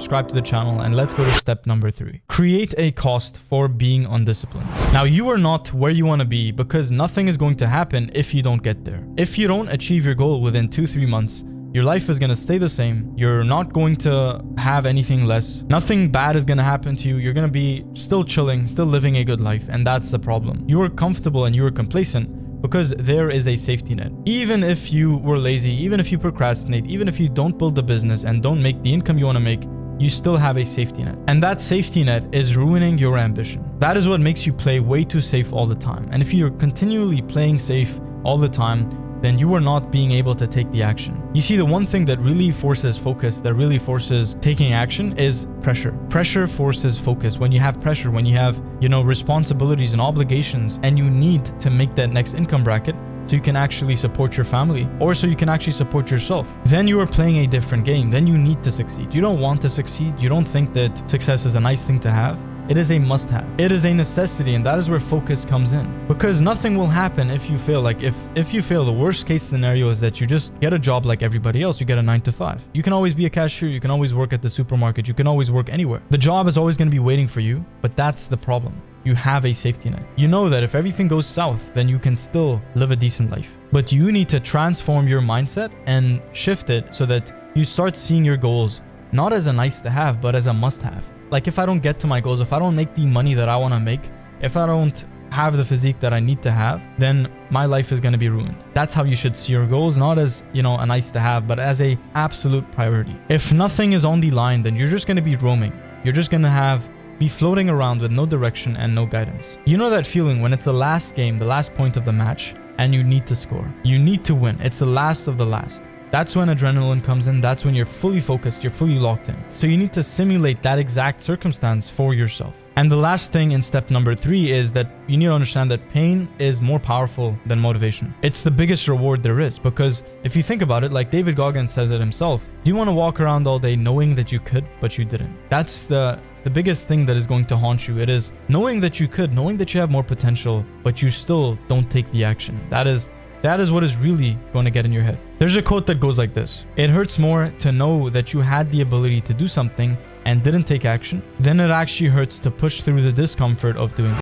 subscribe to the channel, and let's go to step number 3. Create a cost for being undisciplined. Now, you are not where you want to be because nothing is going to happen if you don't get there. If you don't achieve your goal within 2-3 months, your life is going to stay the same. You're not going to have anything less. Nothing bad is going to happen to you. You're going to be still chilling, still living a good life. And that's the problem. You are comfortable and you are complacent because there is a safety net. Even if you were lazy, even if you procrastinate, even if you don't build the business and don't make the income you want to make, you still have a safety net. And that safety net is ruining your ambition. That is what makes you play way too safe all the time. And if you're continually playing safe all the time, then you are not being able to take the action. You see, the one thing that really forces focus, that really forces taking action is pressure. Pressure forces focus. When you have pressure, when you have, responsibilities and obligations, and you need to make that next income bracket so you can actually support your family or so you can actually support yourself, then you are playing a different game. Then you need to succeed. You don't want to succeed. You don't think that success is a nice thing to have. It is a must-have. It is a necessity, and that is where focus comes in. Because nothing will happen if you fail. Like if you fail, the worst case scenario is that you just get a job like everybody else. You get a 9-to-5. You can always be a cashier. You can always work at the supermarket. You can always work anywhere. The job is always going to be waiting for you, but that's the problem. You have a safety net. You know that if everything goes south, then you can still live a decent life. But you need to transform your mindset and shift it so that you start seeing your goals not as a nice to have, but as a must have. Like, if I don't get to my goals, if I don't make the money that I want to make, if I don't have the physique that I need to have, then my life is going to be ruined. That's how you should see your goals, not as, a nice to have, but as a absolute priority. If nothing is on the line, then you're just going to be roaming. You're just going to be floating around with no direction and no guidance. You know that feeling when it's the last game, the last point of the match, and you need to score. You need to win. It's the last of the last. That's when adrenaline comes in. That's when you're fully focused, you're fully locked in. So you need to simulate that exact circumstance for yourself. And the last thing in step number 3 is that you need to understand that pain is more powerful than motivation. It's the biggest reward there is, because if you think about it, like David Goggins says it himself, do you want to walk around all day knowing that you could, but you didn't? That's the biggest thing that is going to haunt you. It is knowing that you could, knowing that you have more potential, but you still don't take the action. That is what is really going to get in your head. There's a quote that goes like this: "It hurts more to know that you had the ability to do something and didn't take action than it actually hurts to push through the discomfort of doing it."